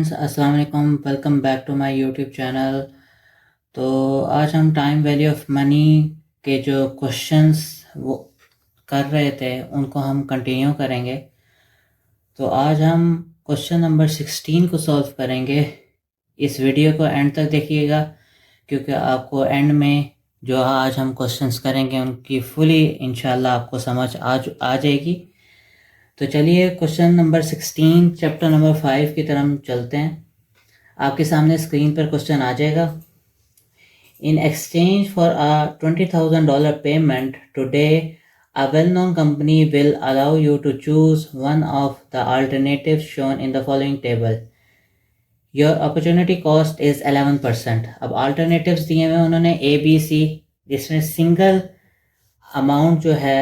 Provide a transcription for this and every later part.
Friends, अस्सलाम वालेकुम। Welcome back to my YouTube channel. तो आज हम टाइम वैल्यू ऑफ मनी के जो क्वेश्चंस वो कर रहे थे उनको हम कंटिन्यू करेंगे। तो आज हम क्वेश्चन नंबर 16 को सॉल्व करेंगे। इस वीडियो को एंड तक देखिएगा क्योंकि आपको एंड में जो आज हम क्वेश्चंस करेंगे उनकी फुली इंशाल्लाह आपको समझ आ जाएगी। तो चलिए क्वेश्चन नंबर 16 चैप्टर नंबर 5 की तरफ चलते हैं। आपके सामने स्क्रीन पर क्वेश्चन आ जाएगा। In exchange for a $20,000 payment today, a well-known company will allow you to choose one of the alternatives shown in the following table. Your opportunity cost is 11%. अब alternatives दिए हुए उन्होंने A, B, C, जिसमें single amount जो है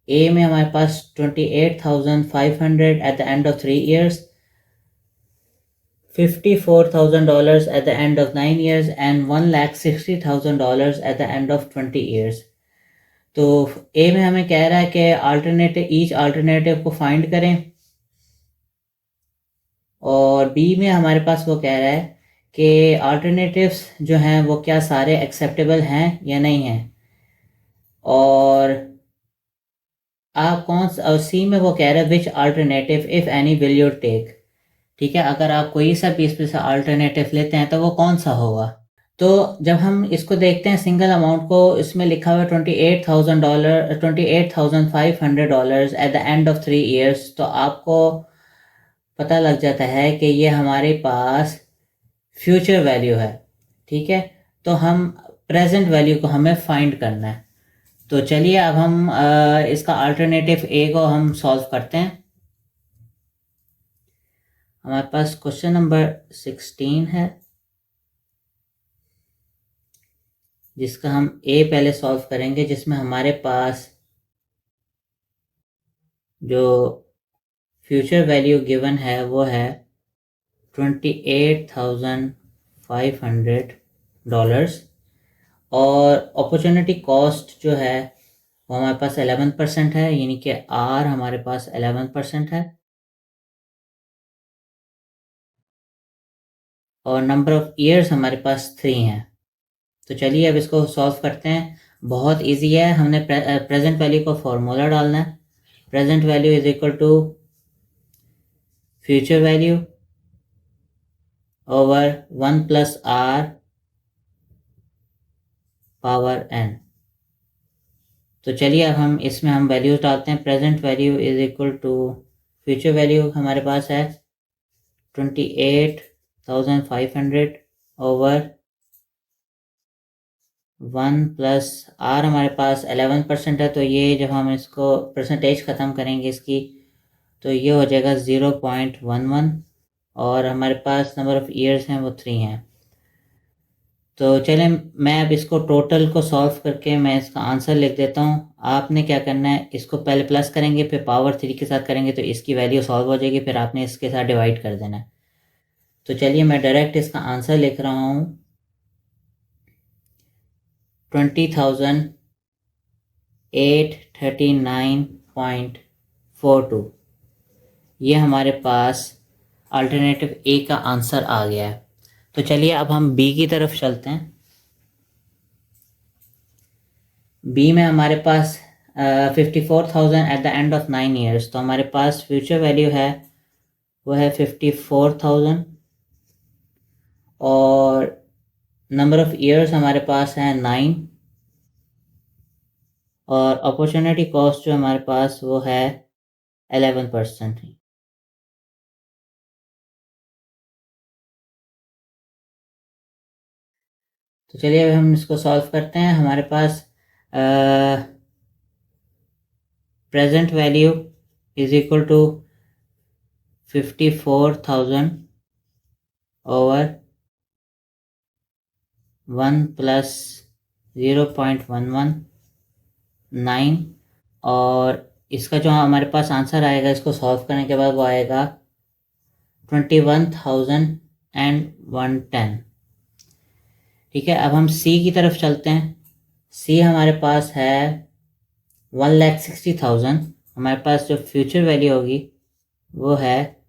A में हमारे पास 28,500 at the end of 3 years, $54,000 at the end of 9 years and $1,60,000 at the end of 20 years. तो ए में हमें कह रहा है कि ईच अल्टरनेटिव को फाइंड करें, और बी में हमारे पास वो कह रहा है कि अल्टरनेटिव्स जो हैं वो क्या सारे एक्सेप्टेबल हैं या नहीं हैं, और आप और सी में वो कह रहा है which alternative if any will you take. ठीक है, अगर आप कोई सा पीस पे से अल्टरनेटिव लेते हैं तो वो कौन सा होगा। तो जब हम इसको देखते हैं सिंगल अमाउंट को, इसमें लिखा हुआ $28,500 at the end of 3 years, तो आपको पता लग जाता है कि ये हमारे पास फ्यूचर वैल्यू है। ठीक है, तो हम प्रेजेंट वैल्यू को हमें फाइंड करना है। तो चलिए अब हम इसका अल्टरनेटिव ए को हम सॉल्व करते हैं। हमारे पास क्वेश्चन नंबर 16 है जिसका हम ए पहले सॉल्व करेंगे, जिसमें हमारे पास जो फ्यूचर वैल्यू गिवन है वो है $28,500, और अपॉर्चुनिटी कॉस्ट जो है वो हमारे पास 11% है, यानी कि आर हमारे पास 11% है, और नंबर ऑफ ईयर्स हमारे पास 3 हैं। तो चलिए अब इसको सॉल्व करते हैं। बहुत इजी है, हमने प्रेजेंट वैल्यू को फॉर्मूला डालना है। Present value is equal to future value over 1 plus r power n. तो चलिए अब हम इसमें हम वैल्यूज डालते हैं। Present value is equal to future value हमारे पास है 28,500 ओवर 1 प्लस आर हमारे पास 11% है, तो ये जब हम इसको परसेंटेज ख़त्म करेंगे इसकी, तो ये हो जाएगा 0.11, और हमारे पास नंबर ऑफ ईयर्स हैं वो 3 हैं। तो चलें मैं अब इसको टोटल को सॉल्व करके मैं इसका आंसर लिख देता हूँ। आपने क्या करना है, इसको पहले प्लस करेंगे फिर पावर 3 के साथ करेंगे तो इसकी वैल्यू सॉल्व हो जाएगी, फिर आपने इसके साथ डिवाइड कर देना है। तो चलिए मैं डायरेक्ट इसका आंसर लिख रहा हूँ। 20,839.42, ये हमारे पास अल्टरनेटिव ए का आंसर आ गया है। तो चलिए अब हम बी की तरफ चलते हैं। बी में हमारे पास 54,000 at the end of 9 years, तो हमारे पास फ्यूचर वैल्यू है वो है 54,000, और नंबर ऑफ ईयर्स हमारे पास है 9, और अपॉर्चुनिटी कॉस्ट जो हमारे पास वो है 11%। तो चलिए अब हम इसको सॉल्व करते हैं। हमारे पास present value is equal to 54,000 over 1 plus 0.119, और इसका जो हमारे पास आंसर आएगा इसको सॉल्व करने के बाद वो आएगा 21,110। ठीक है, अब हम सी की तरफ चलते हैं। सी हमारे पास है 1,60,000, हमारे पास जो फ्यूचर वैल्यू होगी वो है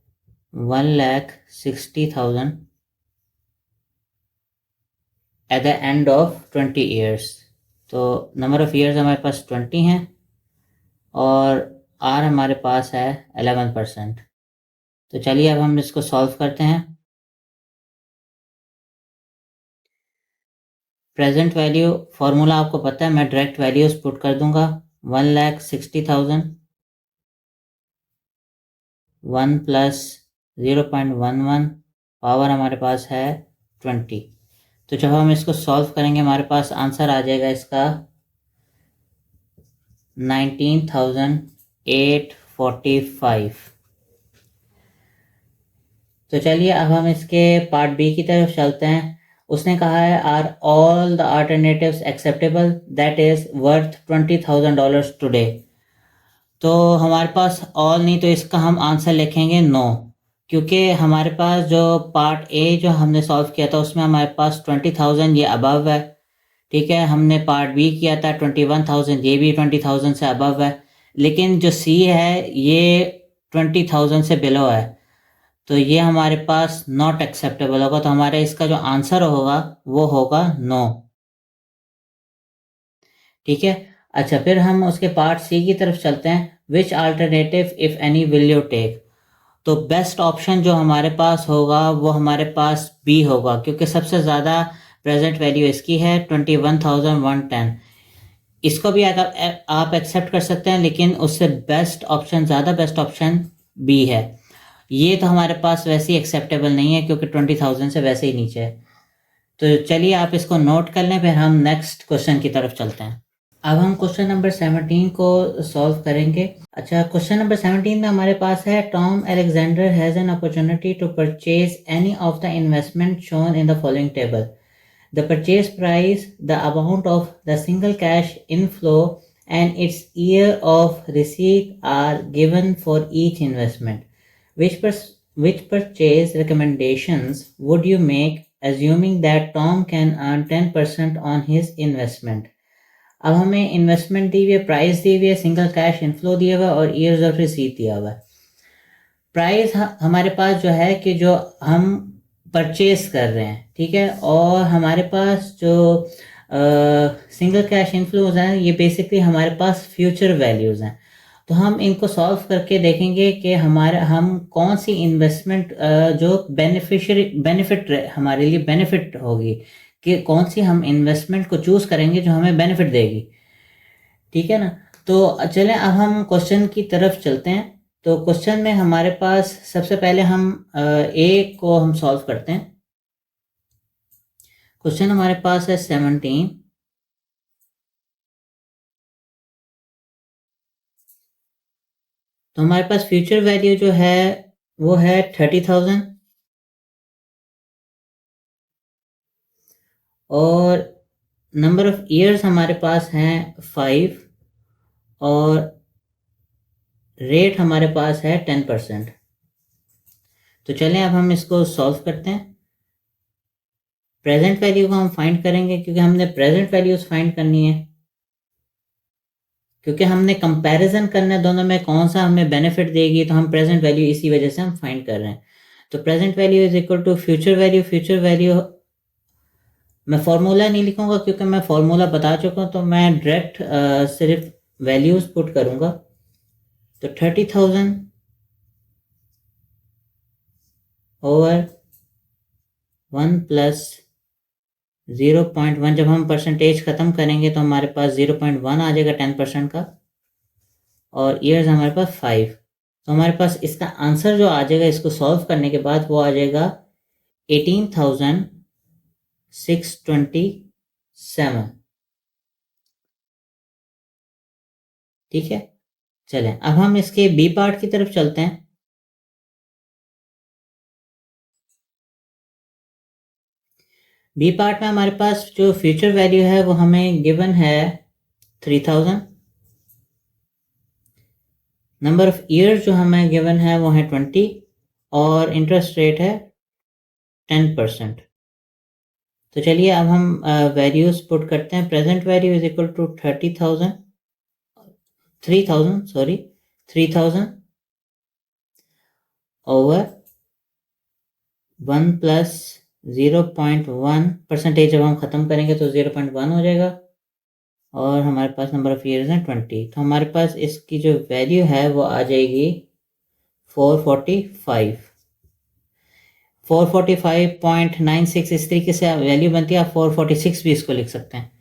1,60,000 at the end of 20 years. तो नंबर ऑफ ईयर्स हमारे पास 20 हैं और आर हमारे पास है 11%। तो चलिए अब हम इसको सॉल्व करते हैं। प्रेजेंट वैल्यू फॉर्मूला आपको पता है, मैं डायरेक्ट वैल्यूज पुट कर दूंगा। 1,60,000 1 प्लस 0.11 पावर हमारे पास है 20। तो जब हम इसको सॉल्व करेंगे हमारे पास आंसर आ जाएगा इसका 19,845। तो चलिए अब हम इसके पार्ट बी की तरफ चलते हैं। उसने कहा है are all the alternatives acceptable that is worth $20,000 today. तो हमारे पास ऑल नहीं, तो इसका हम आंसर लिखेंगे नो, क्योंकि हमारे पास जो पार्ट ए जो हमने सॉल्व किया था उसमें हमारे पास 20,000 ये अबव है, ठीक है। हमने पार्ट बी किया था 21,000, ये भी 20,000 से अबव है। लेकिन जो सी है ये 20,000 से बिलो है, तो ये हमारे पास नॉट एक्सेप्टेबल होगा। तो हमारे इसका जो आंसर होगा वो होगा नो, ठीक है। अच्छा, फिर हम उसके पार्ट सी की तरफ चलते हैं। Which alternative if any will you take. तो बेस्ट ऑप्शन जो हमारे पास होगा वो हमारे पास बी होगा, क्योंकि सबसे ज़्यादा प्रेजेंट वैल्यू इसकी है 21,110। इसको भी अगर आप एक्सेप्ट कर सकते हैं, लेकिन उससे बेस्ट ऑप्शन, ज़्यादा बेस्ट ऑप्शन बी है। ये तो हमारे पास वैसे ही एक्सेप्टेबल नहीं है, क्योंकि 20,000 से वैसे ही नीचे है। तो चलिए आप इसको नोट कर लें, फिर हम नेक्स्ट क्वेश्चन की तरफ चलते हैं। अब हम क्वेश्चन नंबर 17 को सॉल्व करेंगे। अच्छा, क्वेश्चन नंबर 17 में हमारे पास है Tom Alexander has an opportunity to purchase any of the investment shown in the following table. The purchase price, the amount of the single cash inflow, and its year of receipt are given for each investment. Which purchase recommendations would you make, assuming that Tom can earn 10% on his investment? अब हमें investment दी हुई है, price दी हुई है, single cash inflow दिया हुआ है और ईयर्स ऑफ रिसीट दिया हुआ है। प्राइस हमारे पास जो है कि जो हम परचेज कर रहे हैं, ठीक है, और हमारे पास जो सिंगल कैश इनफ्लोज हैं ये बेसिकली हमारे पास फ्यूचर वैल्यूज़ हैं। तो हम इनको सॉल्व करके देखेंगे कि हम कौन सी इन्वेस्टमेंट जो बेनिफिट हमारे लिए बेनिफिट होगी, कि कौन सी हम इन्वेस्टमेंट को चूज़ करेंगे जो हमें बेनिफिट देगी, ठीक है ना। तो चलें अब हम क्वेश्चन की तरफ चलते हैं। तो क्वेश्चन में हमारे पास सबसे पहले हम ए को हम सॉल्व करते हैं। क्वेश्चन हमारे पास है 17। तो हमारे पास फ्यूचर वैल्यू जो है वो है 30,000 और नंबर ऑफ ईयर्स हमारे पास हैं 5 और रेट हमारे पास है 10%। तो चलें अब हम इसको सॉल्व करते हैं। प्रेजेंट वैल्यू को हम फाइंड करेंगे, क्योंकि हमने प्रेजेंट वैल्यूज फाइंड करनी है, क्योंकि हमने कंपैरिजन करना है दोनों में कौन सा हमें बेनिफिट देगी। तो हम प्रेजेंट वैल्यू इसी वजह से हम फाइंड कर रहे हैं। तो present value is equal to future value. Future value मैं फॉर्मूला नहीं लिखूंगा, क्योंकि मैं फॉर्मूला बता चुका हूँ, तो मैं डायरेक्ट सिर्फ वैल्यूज पुट करूंगा। तो 30,000 ओवर 1 प्लस 0.1, जब हम परसेंटेज ख़त्म करेंगे तो हमारे पास 0.1 आ जाएगा 10% का, और ईयर्स हमारे पास 5। तो हमारे पास इसका आंसर जो आ जाएगा इसको सॉल्व करने के बाद वो आ जाएगा 18,627, ठीक है। चलें अब हम इसके बी पार्ट की तरफ चलते हैं। बी पार्ट में हमारे पास जो फ्यूचर वैल्यू है वो हमें गिवन है 3,000। नंबर ऑफ ईयर्स जो हमें गिवन है वो है 20 और इंटरेस्ट रेट है 10%। तो चलिए अब हम वैल्यूज पुट करते हैं। Present value is equal to 3,000 over 1 plus 0.1% जब हम ख़त्म करेंगे तो 0.1 हो जाएगा और हमारे पास नंबर ऑफ़ ईयर्स हैं 20। तो हमारे पास इसकी जो वैल्यू है वो आ जाएगी 445। 445.96 इस तरीके से वैल्यू बनती है। आप 446 भी इसको लिख सकते हैं।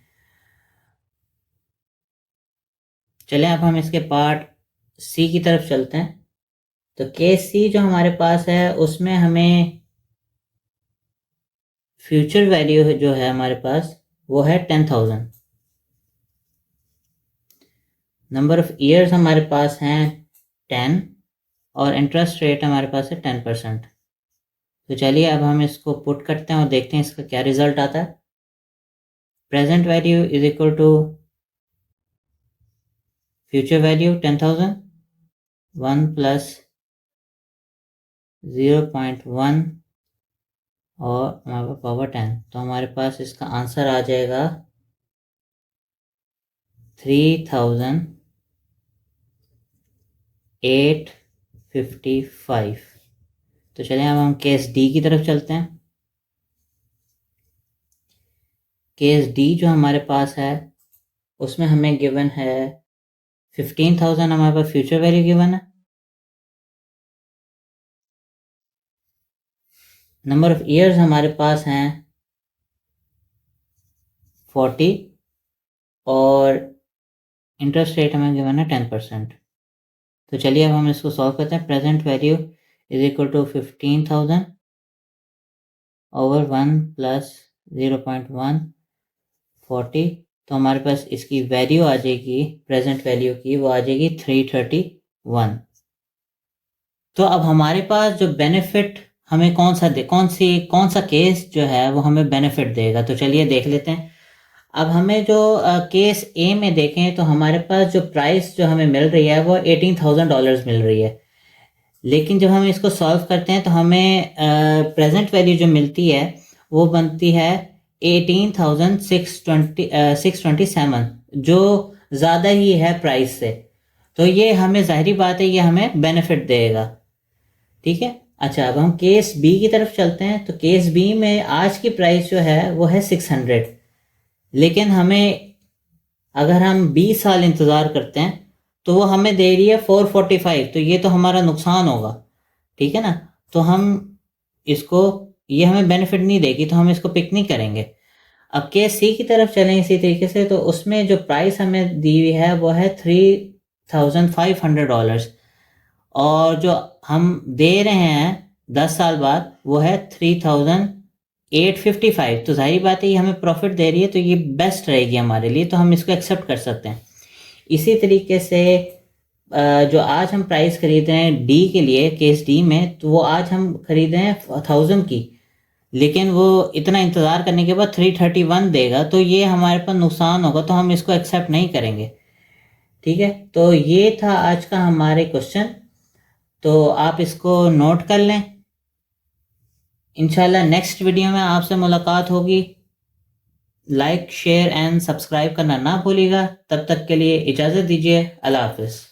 चलें अब हम इसके पार्ट सी की तरफ चलते हैं। तो केस सी जो हमारे पास है उसमें हमें फ्यूचर वैल्यू जो है हमारे पास वो है 10,000। नंबर ऑफ ईयर्स हमारे पास हैं 10 और इंटरेस्ट रेट हमारे पास है 10%। तो चलिए अब हम इसको पुट करते हैं और देखते हैं इसका क्या रिजल्ट आता है। Present value is equal to future value 10,000 1 plus 0.1 और हमारे पास पावर 10। तो हमारे पास इसका आंसर आ जाएगा 3,855। तो चलिए अब हम केस डी की तरफ चलते हैं। केस डी जो हमारे पास है उसमें हमें गिवन है 15,000 हमारे पास फ्यूचर वैल्यू गिवन है। नंबर ऑफ ईयर्स हमारे पास हैं 40 और इंटरेस्ट रेट हमें गिवन है 10%। तो चलिए अब हम इसको सॉल्व करते हैं। Present value is equal to 15,000 over 1 plus 0.1 40। तो हमारे पास इसकी वैल्यू आ जाएगी प्रेजेंट वैल्यू की, वो आ जाएगी 331। तो अब हमारे पास जो बेनिफिट हमें कौन सा केस जो है वो हमें बेनिफिट देगा। तो चलिए देख लेते हैं। अब हमें जो केस ए में देखें तो हमारे पास जो प्राइस जो हमें मिल रही है वो $18,000 मिल रही है। लेकिन जब हम इसको सॉल्व करते हैं तो हमें प्रेजेंट वैल्यू जो मिलती है वो बनती है 18,627, जो ज़्यादा ही है प्राइस से। तो ये हमें ज़ाहिरी बात है ये हमें बेनिफिट देगा। ठीक है। अच्छा अब हम केस बी की तरफ चलते हैं। तो केस बी में आज की प्राइस जो है वो है 600, लेकिन हमें अगर हम 20 साल इंतज़ार करते हैं तो वो हमें दे रही है 445। तो ये तो हमारा नुकसान होगा। ठीक है ना। तो हम इसको ये हमें बेनिफिट नहीं देगी तो हम इसको पिक नहीं करेंगे। अब केस सी की तरफ चलें इसी तरीके से। तो उसमें जो प्राइस हमें दी हुई है वो है $3,500 और जो हम दे रहे हैं 10 साल बाद वो है 3,855। तो जाहिर बात है ये हमें प्रॉफिट दे रही है तो ये बेस्ट रहेगी हमारे लिए, तो हम इसको एक्सेप्ट कर सकते हैं। इसी तरीके से जो आज हम प्राइस खरीद रहे हैं डी के लिए केस डी में, तो वो आज हम खरीद रहे हैं 1,000 की, लेकिन वो इतना इंतज़ार करने के बाद 331 देगा तो ये हमारे पास नुकसान होगा, तो हम इसको एक्सेप्ट नहीं करेंगे। ठीक है। तो ये था आज का हमारे क्वेश्चन, तो आप इसको नोट कर लें। इंशाल्लाह नेक्स्ट वीडियो में आपसे मुलाकात होगी। लाइक शेयर एंड सब्सक्राइब करना ना भूलिएगा। तब तक के लिए इजाज़त दीजिए। अल्लाह हाफ़िज़।